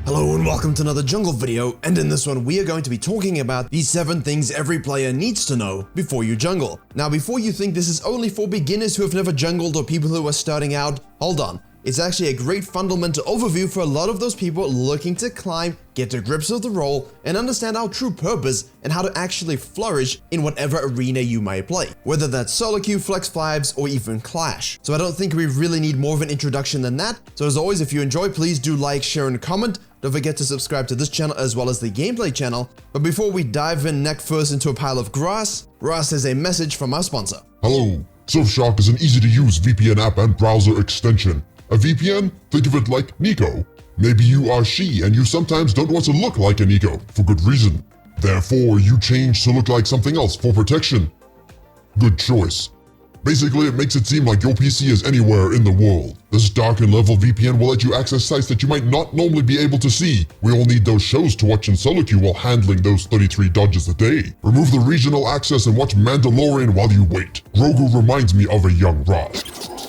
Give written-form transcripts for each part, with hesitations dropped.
Hello and welcome to another jungle video, and in this one we are going to be talking about the 7 things every player needs to know before you jungle. Now before you think this is only for beginners who have never jungled or people who are starting out, hold on. It's actually a great fundamental overview for a lot of those people looking to climb, get to grips with the role, and understand our true purpose and how to actually flourish in whatever arena you might play, whether that's solo queue, flex 5s, or even clash. So I don't think we really need more of an introduction than that. So as always, if you enjoy, please do like, share, and comment. Don't forget to subscribe to this channel as well as the gameplay channel. But before we dive in neck first into a pile of grass, Ross has a message from our sponsor. Hello, Surfshark is an easy-to-use VPN app and browser extension. A VPN? Think of it like Nico. Maybe you are she and you sometimes don't want to look like a Nico, for good reason. Therefore, you change to look like something else for protection. Good choice. Basically, it makes it seem like your PC is anywhere in the world. This dark and level VPN will let you access sites that you might not normally be able to see. We all need those shows to watch in solo queue while handling those 33 dodges a day. Remove the regional access and watch Mandalorian while you wait. Grogu reminds me of a young Ross.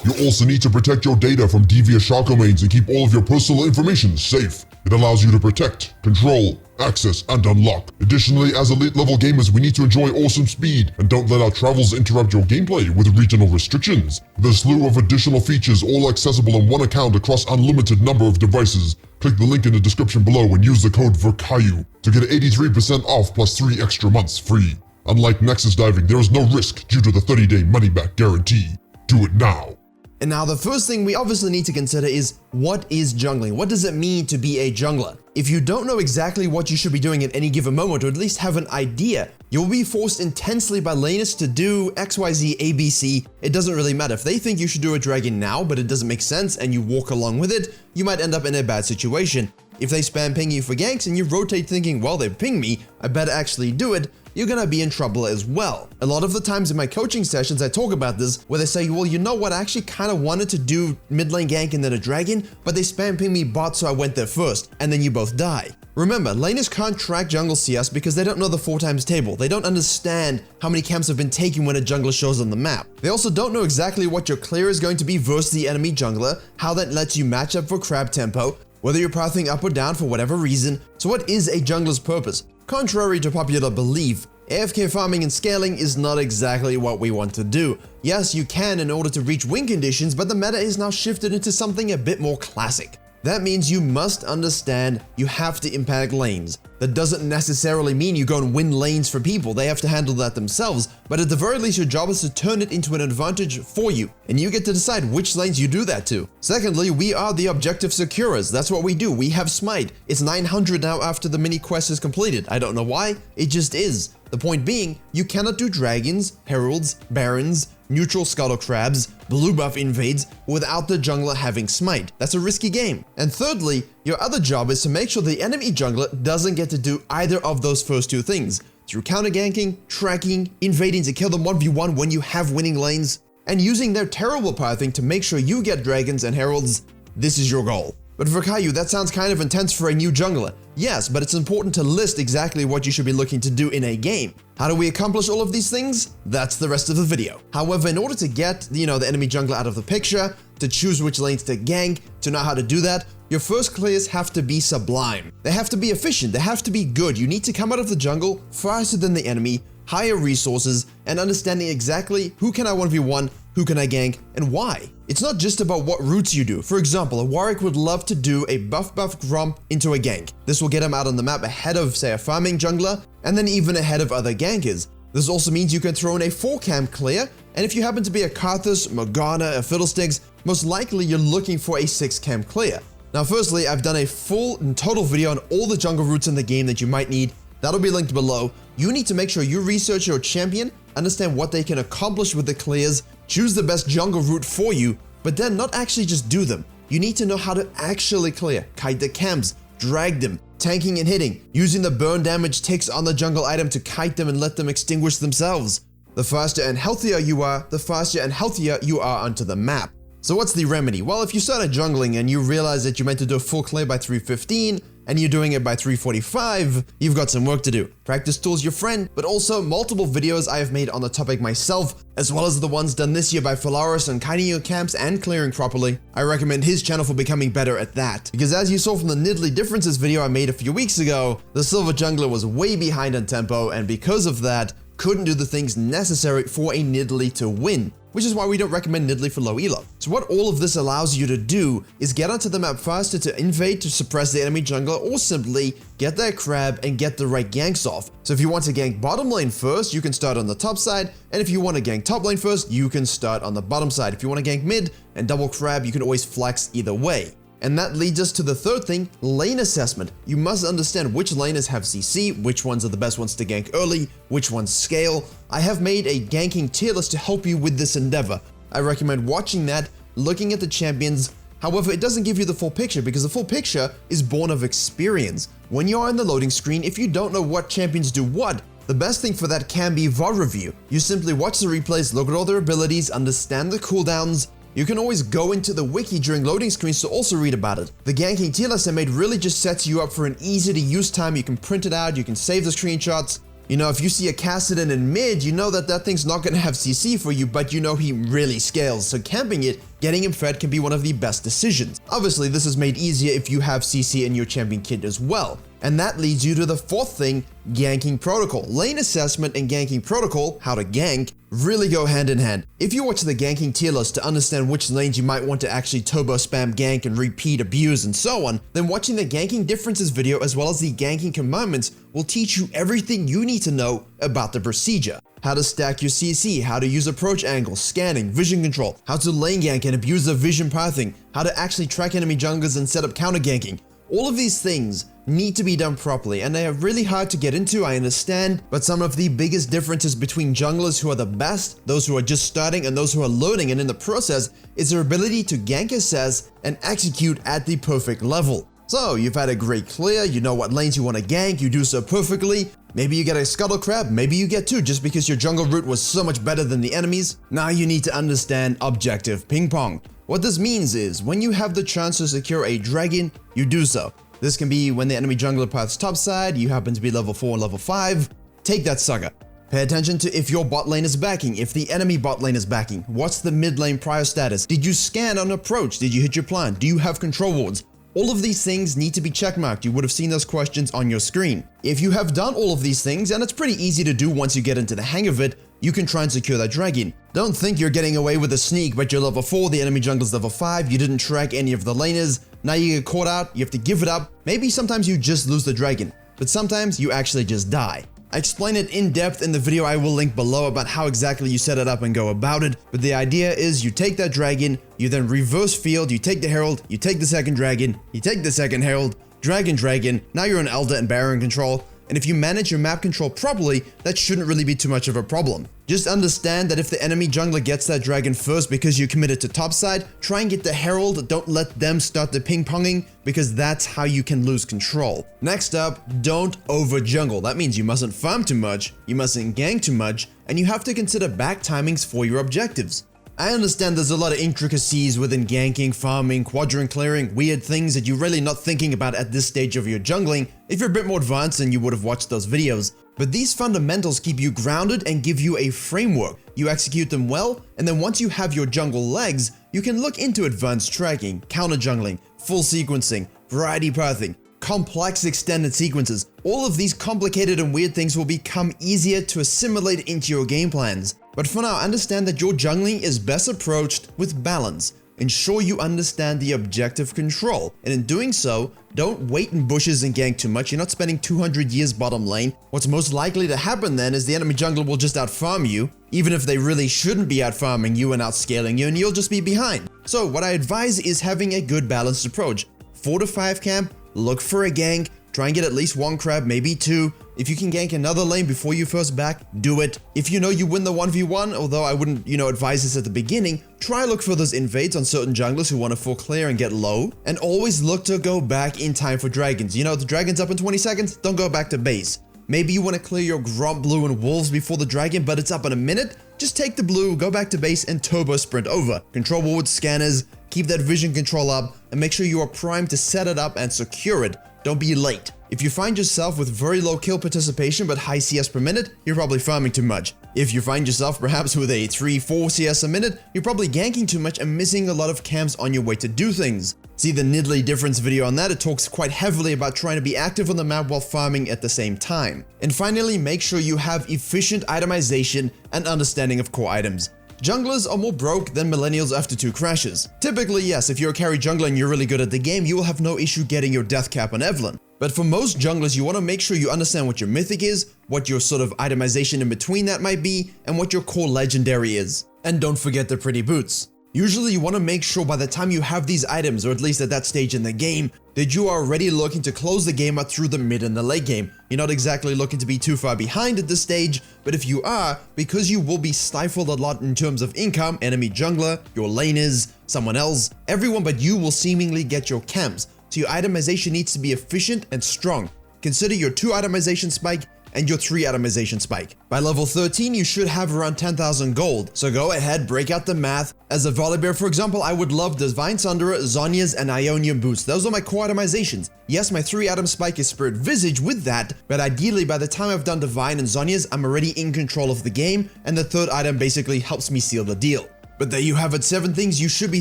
You also need to protect your data from devious shark domains and keep all of your personal information safe. It allows you to protect, control, access, and unlock. Additionally, as elite level gamers, we need to enjoy awesome speed and don't let our travels interrupt your gameplay with regional restrictions. With a slew of additional features all accessible on one account across unlimited number of devices, click the link in the description below and use the code Virkayu to get 83% off plus 3 extra months free. Unlike Nexus diving, there is no risk due to the 30-day money-back guarantee. Do it now. And now the first thing we obviously need to consider is, what is jungling? What does it mean to be a jungler? If you don't know exactly what you should be doing at any given moment, or at least have an idea, you'll be forced intensely by laners to do XYZ ABC. It doesn't really matter. If they think you should do a dragon now, but it doesn't make sense and you walk along with it, you might end up in a bad situation. If they spam ping you for ganks and you rotate thinking, well, they ping me, I better actually do it, you're gonna be in trouble as well. A lot of the times in my coaching sessions, I talk about this, where they say, well, you know what, I actually kind of wanted to do mid lane gank and then a dragon, but they spam ping me bot, so I went there first, and then you both die. Remember, laners can't track jungle CS because they don't know the 4x table. They don't understand how many camps have been taken when a jungler shows on the map. They also don't know exactly what your clear is going to be versus the enemy jungler, how that lets you match up for crab tempo, whether you're pathing up or down for whatever reason. So what is a jungler's purpose? Contrary to popular belief, AFK farming and scaling is not exactly what we want to do. Yes, you can in order to reach win conditions, but the meta is now shifted into something a bit more classic. That means you must understand you have to impact lanes. That doesn't necessarily mean you go and win lanes for people, they have to handle that themselves, but at the very least your job is to turn it into an advantage for you, and you get to decide which lanes you do that to. Secondly, we are the objective securers. That's what we do. We have smite. It's 900 now after the mini quest is completed. I don't know why, it just is. The point being, you cannot do dragons, heralds, barons, neutral scuttle crabs, blue buff invades without the jungler having smite. That's a risky game. And thirdly, your other job is to make sure the enemy jungler doesn't get to do either of those first 2 things, through counter ganking, tracking, invading to kill them 1v1 when you have winning lanes, and using their terrible pathing to make sure you get dragons and heralds. This is your goal. But Virkayu, that sounds kind of intense for a new jungler. Yes, but it's important to list exactly what you should be looking to do in a game. How do we accomplish all of these things? That's the rest of the video. However, in order to get, the enemy jungler out of the picture, to choose which lanes to gank, to know how to do that, your first clears have to be sublime. They have to be efficient, they have to be good. You need to come out of the jungle faster than the enemy, higher resources, and understanding exactly who can I 1v1, who can I gank, and why. It's not just about what routes you do. For example, a Warwick would love to do a buff Gromp into a gank. This will get him out on the map ahead of, say, a farming jungler, and then even ahead of other gankers. This also means you can throw in a 4-camp clear, and if you happen to be a Karthus, Morgana, a Fiddlesticks, most likely you're looking for a 6-camp clear. Now firstly, I've done a full and total video on all the jungle routes in the game that you might need. That'll be linked below. You need to make sure you research your champion, understand what they can accomplish with the clears, choose the best jungle route for you, but then not actually just do them. You need to know how to actually clear, kite the camps, drag them, tanking and hitting, using the burn damage ticks on the jungle item to kite them and let them extinguish themselves. The faster and healthier you are, the faster and healthier you are onto the map. So what's the remedy? Well, if you started jungling and you realize that you meant to do a full clear by 315, and you're doing it by 3:45, you've got some work to do. Practice tool's your friend, but also multiple videos I have made on the topic myself, as well as the ones done this year by Phalaris on kiting your camps and clearing properly. I recommend his channel for becoming better at that. Because as you saw from the Nidalee Differences video I made a few weeks ago, the Silver Jungler was way behind on tempo, and because of that, couldn't do the things necessary for a Nidalee to win, which is why we don't recommend Nidalee for low elo. So what all of this allows you to do is get onto the map faster to invade to suppress the enemy jungler, or simply get that crab and get the right ganks off. So if you want to gank bottom lane first, you can start on the top side, and if you want to gank top lane first, you can start on the bottom side. If you want to gank mid and double crab, you can always flex either way. And that leads us to the third thing, lane assessment. You must understand which laners have CC, which ones are the best ones to gank early, which ones scale. I have made a ganking tier list to help you with this endeavor. I recommend watching that, looking at the champions. However, it doesn't give you the full picture because the full picture is born of experience. When you are in the loading screen, if you don't know what champions do what, the best thing for that can be VOD review. You simply watch the replays, look at all their abilities, understand the cooldowns. You can always go into the wiki during loading screens to also read about it. The ganking tier list I made really just sets you up for an easy to use time. You can print it out, you can save the screenshots. You know, if you see a Kassadin in mid, you know that thing's not going to have CC for you, but you know he really scales. So camping it, getting him fed can be one of the best decisions. Obviously, this is made easier if you have CC in your champion kit as well. And that leads you to the fourth thing, ganking protocol. Lane assessment and ganking protocol, how to gank, really go hand in hand. If you watch the ganking tier list to understand which lanes you might want to actually turbo spam gank and repeat abuse and so on, then watching the ganking differences video as well as the ganking commandments will teach you everything you need to know about the procedure. How to stack your CC, how to use approach angles, scanning, vision control, how to lane gank and abuse the vision pathing, how to actually track enemy junglers and set up counter ganking. All of these things need to be done properly, and they are really hard to get into, I understand, but some of the biggest differences between junglers who are the best, those who are just starting, and those who are learning and in the process is their ability to gank assess and execute at the perfect level. So you've had a great clear, you know what lanes you want to gank, you do so perfectly. Maybe you get a scuttle crab, maybe you get two just because your jungle route was so much better than the enemies. Now you need to understand objective ping pong. What this means is, when you have the chance to secure a dragon, you do so. This can be when the enemy jungler paths topside, you happen to be level 4 or level 5, take that sucker. Pay attention to if your bot lane is backing, if the enemy bot lane is backing, what's the mid lane prior status, did you scan on approach, did you hit your plan, do you have control wards? All of these things need to be checkmarked. You would have seen those questions on your screen. If you have done all of these things, and it's pretty easy to do once you get into the hang of it, you can try and secure that dragon. Don't think you're getting away with a sneak, but you're level 4, the enemy jungler's level 5, you didn't track any of the laners, now you get caught out, you have to give it up. Maybe sometimes you just lose the dragon, but sometimes you actually just die. I explain it in depth in the video I will link below about how exactly you set it up and go about it, but the idea is you take that dragon, you then reverse field, you take the herald, you take the second dragon, you take the second herald, dragon, now you're in Elder and Baron control. And if you manage your map control properly, that shouldn't really be too much of a problem. Just understand that if the enemy jungler gets that dragon first because you committed to topside, try and get the herald, don't let them start the ping-ponging, because that's how you can lose control. Next up, don't over jungle. That means you mustn't farm too much, you mustn't gank too much, and you have to consider back timings for your objectives. I understand there's a lot of intricacies within ganking, farming, quadrant clearing, weird things that you're really not thinking about at this stage of your jungling. If you're a bit more advanced, then you would have watched those videos. But these fundamentals keep you grounded and give you a framework. You execute them well, and then once you have your jungle legs, you can look into advanced tracking, counter jungling, full sequencing, variety pathing, complex extended sequences. All of these complicated and weird things will become easier to assimilate into your game plans. But for now, understand that your jungling is best approached with balance. Ensure you understand the objective control, and in doing so, don't wait in bushes and gank too much. You're not spending 200 years bottom lane. What's most likely to happen then is the enemy jungler will just outfarm you, even if they really shouldn't be outfarming you and outscaling you, and you'll just be behind. So what I advise is having a good balanced approach. 4 to 5 camp, look for a gank, try and get at least 1 crab, maybe 2. If you can gank another lane before you first back, do it. If you know you win the 1v1, although I wouldn't, advise this at the beginning, try look for those invades on certain junglers who want to full clear and get low, and always look to go back in time for dragons. The dragon's up in 20 seconds, don't go back to base. Maybe you want to clear your Gromp Blue and Wolves before the dragon, but it's up in a minute, just take the blue, go back to base, and turbo sprint over. Control ward scanners, keep that vision control up, and make sure you are primed to set it up and secure it. Don't be late. If you find yourself with very low kill participation but high CS per minute, you're probably farming too much. If you find yourself perhaps with a 3-4 CS a minute, you're probably ganking too much and missing a lot of camps on your way to do things. See the Nidalee difference video on that. It talks quite heavily about trying to be active on the map while farming at the same time. And finally, make sure you have efficient itemization and understanding of core items. Junglers are more broke than millennials after 2 crashes. Typically, yes, if you're a carry jungler and you're really good at the game, you will have no issue getting your death cap on Evelynn. But for most junglers, you want to make sure you understand what your mythic is, what your sort of itemization in between that might be, and what your core legendary is. And don't forget the pretty boots. Usually you want to make sure by the time you have these items, or at least at that stage in the game, that you are already looking to close the game out through the mid and the late game. You're not exactly looking to be too far behind at this stage, but if you are, because you will be stifled a lot in terms of income, enemy jungler, your laners, someone else, everyone but you will seemingly get your camps. So your itemization needs to be efficient and strong. Consider your 2 itemization spike and your 3 atomization spike. By level 13, you should have around 10,000 gold. So go ahead, break out the math. As a Volibear, for example, I would love Divine Sunderer, Zhonya's, and Ionian boots. Those are my core atomizations. Yes, my 3 atom spike is Spirit Visage with that, but ideally by the time I've done Divine and Zhonya's, I'm already in control of the game, and the 3rd item basically helps me seal the deal. But there you have it, 7 things you should be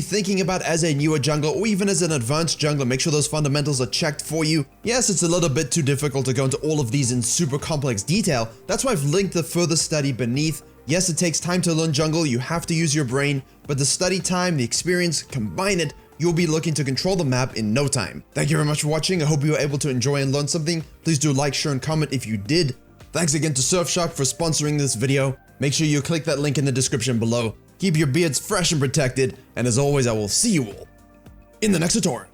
thinking about as a newer jungler or even as an advanced jungler. Make sure those fundamentals are checked for you. Yes, it's a little bit too difficult to go into all of these in super complex detail. That's why I've linked the further study beneath. Yes, it takes time to learn jungle, you have to use your brain, but the study time, the experience, combine it, you'll be looking to control the map in no time. Thank you very much for watching. I hope you were able to enjoy and learn something. Please do like, share, and comment if you did. Thanks again to Surfshark for sponsoring this video. Make sure you click that link in the description below. Keep your beards fresh and protected, and as always, I will see you all in the next tutorial.